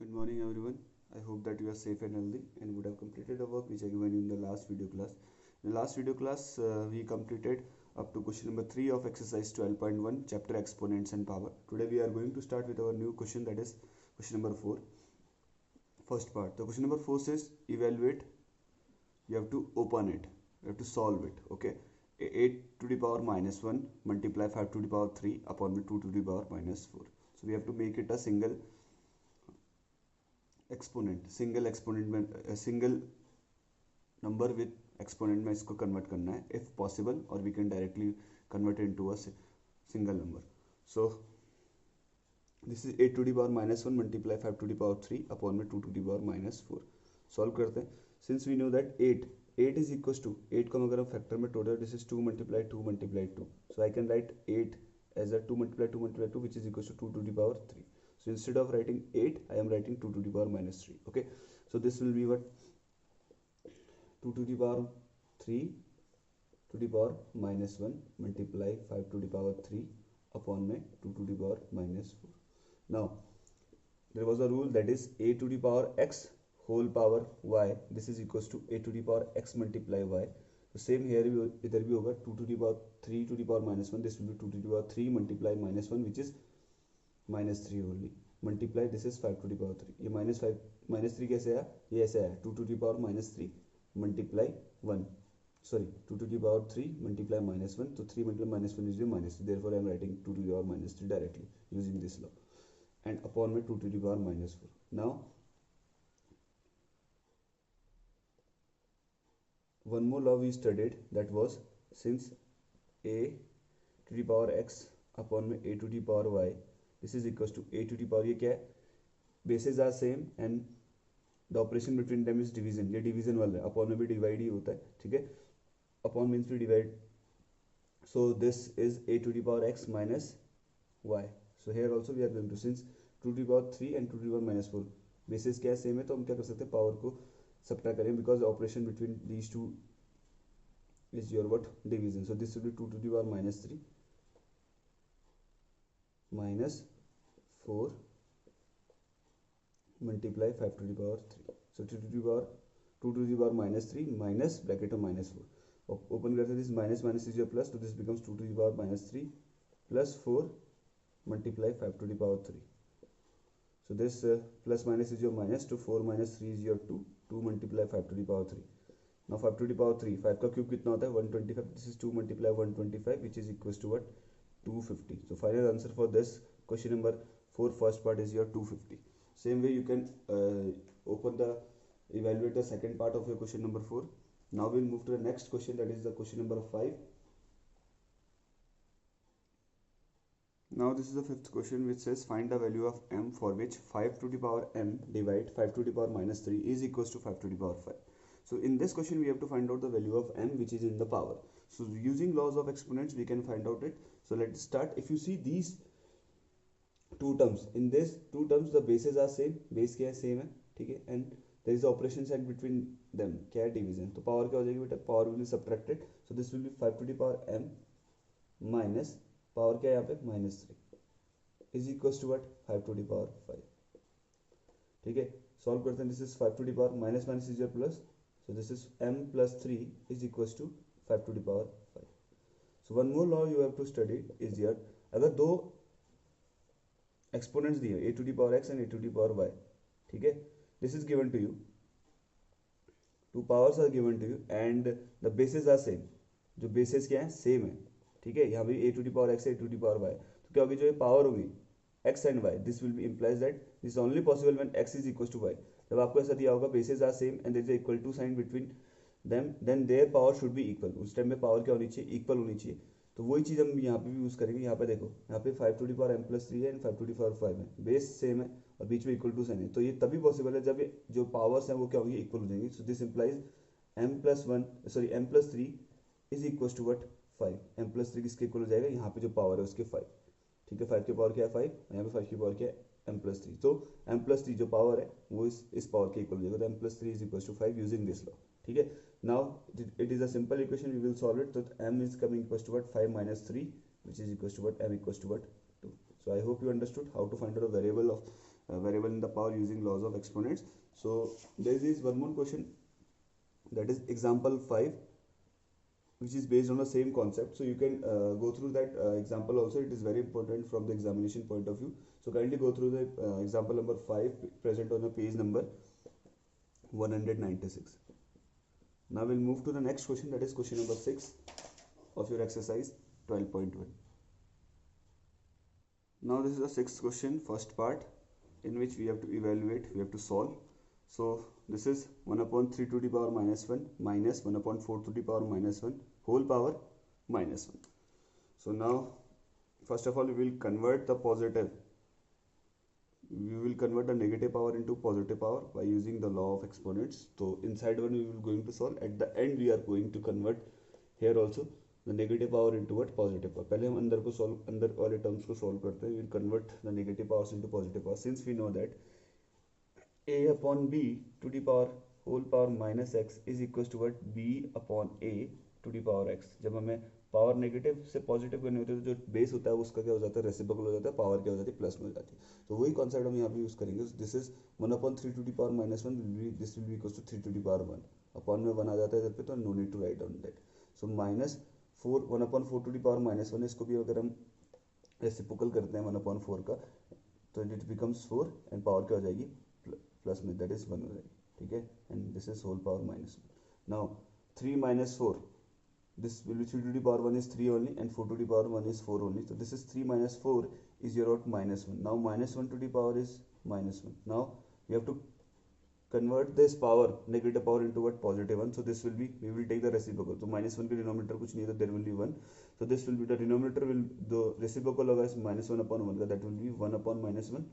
Good morning everyone. I hope that you are safe and healthy and would have completed the work which I given you in the last video class. In the last video class, we completed up to question number 3 of exercise 12.1 chapter exponents and power. Today we are going to start with our new question, that is question number 4. First part. The question number 4 says evaluate. You have to open it. You have to solve it. Okay. 8 to the power minus 1 multiply 5 to the power 3 upon 2 to the power minus 4. So we have to make it a single exponent, single number with exponent में इसको convert करना है if possible, और we can directly convert into a single number. So this is 8 to the power minus 1 multiply 5 to the power 3 upon में 2 to the power minus 4. Solve करते हैं. Since we know that 8 is equal to 8 को अगर हम factor में तोड़, this is 2 multiply 2 multiply 2. So I can write 8 as a 2 multiply 2 multiply 2 which is equal to 2 to the power 3. So instead of writing 8, I am writing 2 to the power minus 3. Okay. So this will be what? 2 to the power 3 to the power minus 1 multiply 5 to the power 3 upon में 2 to the power minus 4. Now, there was a rule that is a to the power x whole power y. This is equals to a to the power x multiply y. So same here इधर भी होगा 2 to the power 3 to the power minus 1. This will be 2 to the power 3 multiply minus 1 which is minus 3 only multiply this is 5 to the power 3. ये minus 3 कैसे आया? ये ऐसे आया 2 to the power minus 3 multiply 1, sorry 2 to the power 3 multiply minus 1. तो 3 multiply minus 1 is minus 3. Therefore I am writing 2 to the power minus 3 directly using this law and upon में 2 to the power minus 4. Now one more law we studied, that was since a to the power x upon में a to the power y, this is equals to a to the power, ये क्या है? bases are same and the operation between them is division. ये division वाला है, upon में भी divide ही होता है, ठीक है. upon means to divide, so this is a to the power x minus y. so here also we are going to, since 2 to the power 3 and 2 to the power minus 4 bases क्या है? same है, तो हम क्या कर सकते हैं? Power को subtract करें because operation between these two is your what? division. so this will be 2 to the power minus 3 minus 4 multiply 5 to the power 3. so 2 to the power minus 3 minus bracket of minus 4. open करते हैं, this minus minus is your plus, so this becomes 2 to the power minus 3 plus 4 multiply 5 to the power 3. so this plus minus is your minus, to 4 minus 3 is your 2 multiply 5 to the power 3. now 5 to the power 3, 5 का cube कितना होता है? 125. this is 2 multiply 125 which is equals to what? 250. so final answer for this question number 4 first part is your 250. same way you can evaluate the second part of your question number 4. now we'll move to the next question, that is the question number 5. now this is the fifth question which says find the value of m for which 5 to the power m divide 5 to the power minus 3 is equals to 5 to the power 5. so in this question we have to find out the value of m which is in the power. so using laws of exponents we can find out it. so let's start. if you see these two terms, in this two terms the bases are same, base क्या है? same है, ठीक है, and there is operation sign between them, क्या है? division. तो power क्या हो जाएगी बेटा? power will be subtracted, so this will be 5 to the power m minus power क्या है यहाँ पे? minus 3 is equals to what? 5 to the power 5. ठीक है, solve करते हैं. this is 5 to the power minus minus is your plus, so this is m plus 3 is equals to 5 to the power 5. so one more law you have to study is here, अगर दो exponents दिए a to the power x and a to the power y, ठीक है, this is given to you, two powers are given to you and the bases are same. जो bases क्या है? same है, ठीक है. यहाँ भी a to the power x a to the power y, तो क्या होगी? जो ये पावर होगी x and y, this will be implies that this is only possible when x is equals to y. जब आपको ऐसा दिया होगा bases are same and there is a equal to sign between them, then their power should be equal. उस time में power क्या होनी चाहिए? इक्वल होनी चाहिए. तो वही चीज़ हम यहाँ पे भी यूज़ करेंगे. यहाँ पे देखो, यहाँ पे 5 to the power m plus 3 है एंड 5 टू दी पावर 5 है, बेस सेम है और बीच में इक्वल टू साइन है. तो ये तभी पॉसिबल है जब जो पावर्स हैं वो क्या होंगी? इक्वल हो जाएंगी. So this implies m plus 3 is equal to what? 5. m plus 3 किसके इक्वल हो जाएगा? यहाँ पे जो पावर है उसके 5, ठीक है. 5 की पावर क्या है? 5. यहाँ पे 5 की पावर क्या है? m plus 3. तो m प्लस 3 जो पावर है वो इस पावर के इक्वल हो जाएगा. तो m plus 3 is equal to 5 using this law, ठीक है. now it is a simple equation, we will solve it. so m is coming equals to what? 5 minus 3 which is equals to what? m equals to what? 2. so I hope you understood how to find out a variable of variable in the power using laws of exponents. So there is one more question, that is example 5, which is based on the same concept. So you can go through that example also. It is very important from the examination point of view. So kindly go through the example number 5 present on the page number 196. Now we'll move to the next question, that is question number 6 of your exercise 12.1. Now this is the sixth question, first part, in which we have to evaluate, we have to solve. So this is 1 upon 3 to the power minus 1 minus 1 upon 4 to the power minus 1 whole power minus 1. So now first of all we will convert the positive, we will convert the negative power into positive power by using the law of exponents. So inside one we will going to solve, at the end we are going to convert here also the negative power into what, positive power. पहले हम अंदर को solve, अंदर वाले terms को solve करते हैं. We will convert the negative powers into positive power. Since we know that a upon b to the power whole power minus x is equals to what, b upon a to the power x. जब हमें power negative से positive करनी होती है तो जो base होता है उसका क्या हो जाता है, रेसिप्रोकल हो जाता है, पावर क्या हो जाती है, प्लस में हो जाती है. तो वही कॉन्सेप्ट हम यहाँ पे यूज करेंगे. This is 1 upon 3 to the power minus 1, this will be equals to 3 to the power 1. Upon में 1 आ जाता है इधर पे, तो no need to write down that. So minus 4 1 upon 4 to the power minus 1, इसको भी अगर हम रेसिप्रोकल करते हैं 1 अपॉन 4 का, तो इट बिकम्स 4 एंड पावर क्या हो जाएगी, प्लस में, दैट इज 1 हो जाएगी. ठीक है, and this is whole power minus 1. Now 3 minus 4, this will be 3 to the power 1 is 3 only and 4 to the power 1 is 4 only. So this is 3 minus 4 is your minus 1. Now minus 1 to the power is minus 1. Now we have to convert this power, negative power, into what, positive 1. So this will be, we will take the reciprocal. So minus 1 के denominator कुछ नहीं है, there will be 1. So this will be, the denominator will, the reciprocal होगा minus 1 upon 1 का, that will be 1 upon minus 1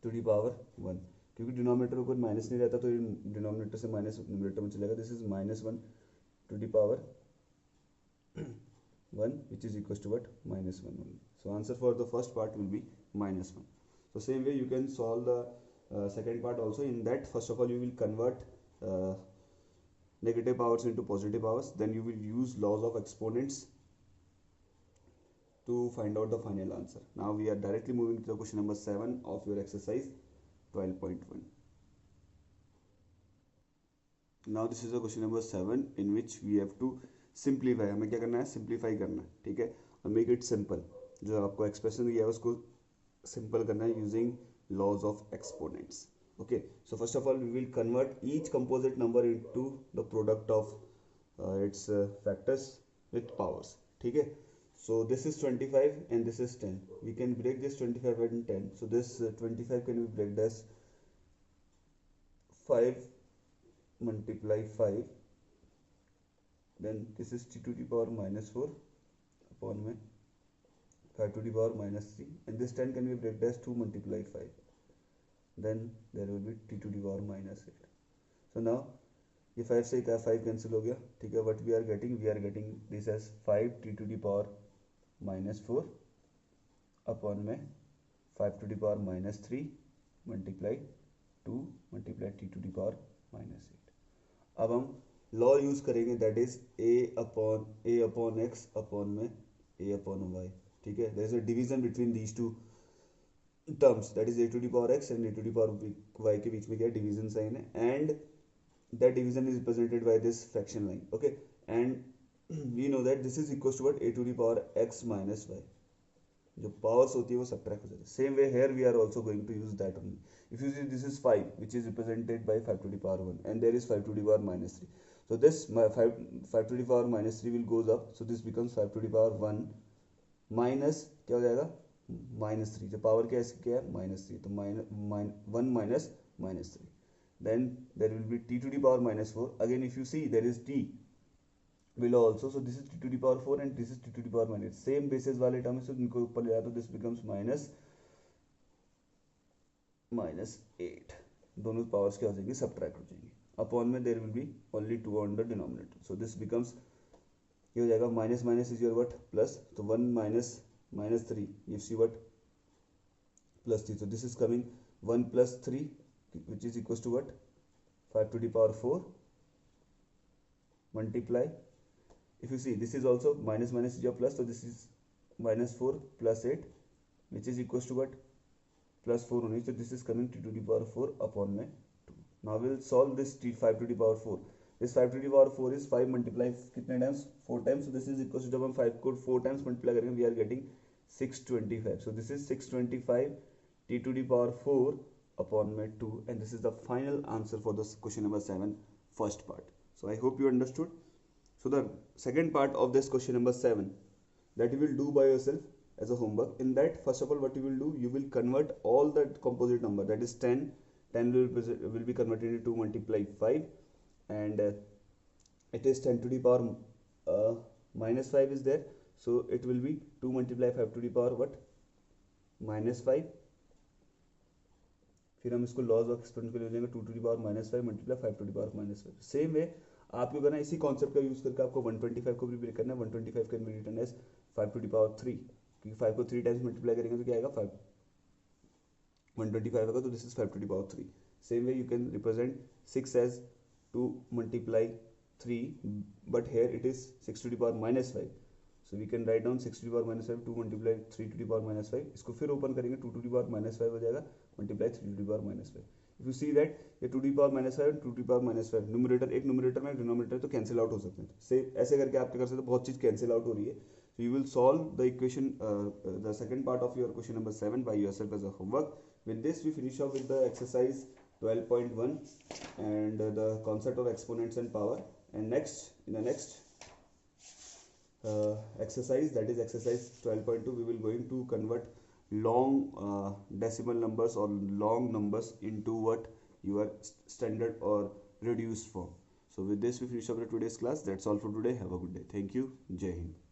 to the power 1. क्योंकि denominator को minus नहीं रहता तो डिनोमिनेटर से माइनस न्यूमरेटर में चलेगा. This is minus 1 to the power 1, which is equals to what, minus 1 only. So answer for the first part will be minus 1. So same way you can solve the second part also. In that, first of all you will convert negative powers into positive powers, then you will use laws of exponents to find out the final answer. Now we are directly moving to the question number 7 of your exercise 12.1. Now this is the question number 7 in which we have to simplify. हमें क्या करना है, simplify करना है. ठीक है, और make it simple. जो आपको एक्सप्रेशन दिया है उसको सिंपल करना है using laws of exponents. Okay, so first of all we will convert each composite number into the product of its factors with powers. ठीक है, so this is 25 and this is 10. We can break this 25 and 10. So this 25 can be break as 5 multiply 5, then this is t to the power minus 4 upon में 5 to the power minus 3, and this 10 can be break as 2 multiply 5, then there will be t to the power minus 8. So now ये 5 से क्या 5 cancel हो गया. ठीक है, what we are getting this as 5 t to the power minus 4 upon में 5 to the power minus 3 multiply 2 multiply t to the power minus 8. अब हम लॉ यूज करेंगे, that is a upon x upon में a upon y. ठीक है, there is a division between these two terms, that is a to the power x and a to the power y के बीच में क्या division sign है, and that division is represented by this fraction line. Okay, and we know that this is equals to what, a to the power x minus y. जो powers होती है वो subtract हो जाती है. Same way here we are also going to use that only. If you see this is 5 which is represented by 5 to the power 1 and there is 5 to the power minus 3. So this 5 to the power minus 3 will goes up, so this becomes 5 to the power 1 minus क्या हो जाएगा, minus 3. जो power क्या है minus 3, तो 1 minus minus 3. Then there will be t to the power minus 4. Again if you see there is t below also, so this is t to the power 4 and this is t to the power minus. Same basis वाले term है, so इनको ऊपर ले जाओ तो this becomes minus 8. दोनों powers क्या हो जाएंगी, सब्ट्रैक्ट हो जाएंगी. अपॉन में there will be only 2 on the denominator. So this becomes, ये हो जाएगा minus minus is your what, plus. तो 1 minus minus 3 gives you what, plus 3. So this is coming 1 plus 3 which is equals to what, 5 to the power 4 multiply. If you see this is also minus minus is your plus, so this is minus 4 plus 8 which is equals to what, plus 4 होनी चाहिए. This is coming t to the power 4 upon में 2. Now we'll solve this t 5 to the power 4. This 5 to the power 4 is 5 multiply कितने times 4 times. So this is equal to जब हम 5 को 4 times multiply करेंगे we are getting 625. So this is 625 t to the power 4 upon में 2, and this is the final answer for this question number 7 first part. So I hope you understood. So the second part of this question number 7 that you will do by yourself as a homework. In that, first of all, what you will do, you will convert all that composite number, that is 10 will be converted into 2 multiply 5, and it is 10 to the power minus 5 is there, so it will be 2 multiply 5 to the power what, minus 5. फिर हम इसको laws of exponent के लिए हो जाएंगे 2 to the power minus 5 multiply 5 to the power minus 5. Same way आपको करना इसी कॉन्सेप्ट का यूज करके आपको 125 को भी ब्रेक करना है. 125 can be written as 5 to the power 3, क्योंकि 5 को 3 टाइम्स मल्टीप्लाई करेंगे तो क्या आएगा 5, 125 आएगा, तो this is 5 to the power 3. Same way you can represent 6 as 2 multiply 3, but here it is 6 to the power minus 5, so we can write down 6 to the power minus 5 2 multiply 3 to the power minus 5. इसको फिर open करेंगे 2 to the power minus 5 हो जाएगा multiply 3 to the power minus 5. If you see that ये 2 to the power minus 5 2 to the power minus 5 numerator एक numerator में denominator तो cancel out हो सकते हैं. से ऐसे करके आप क्या कर सकते हैं, बहुत चीज कैंसिल आउट हो रही है. So you will solve the equation, the second part of your question number 7 by yourself as a homework. With this we finish off with the exercise 12.1 and the concept of exponents and power. And next, in the next exercise, that is exercise 12.2, we will going to convert long decimal numbers or long numbers into what your standard or reduced form. So with this we finish up today's class. That's all for today. Have a good day. Thank you. Jai Hind.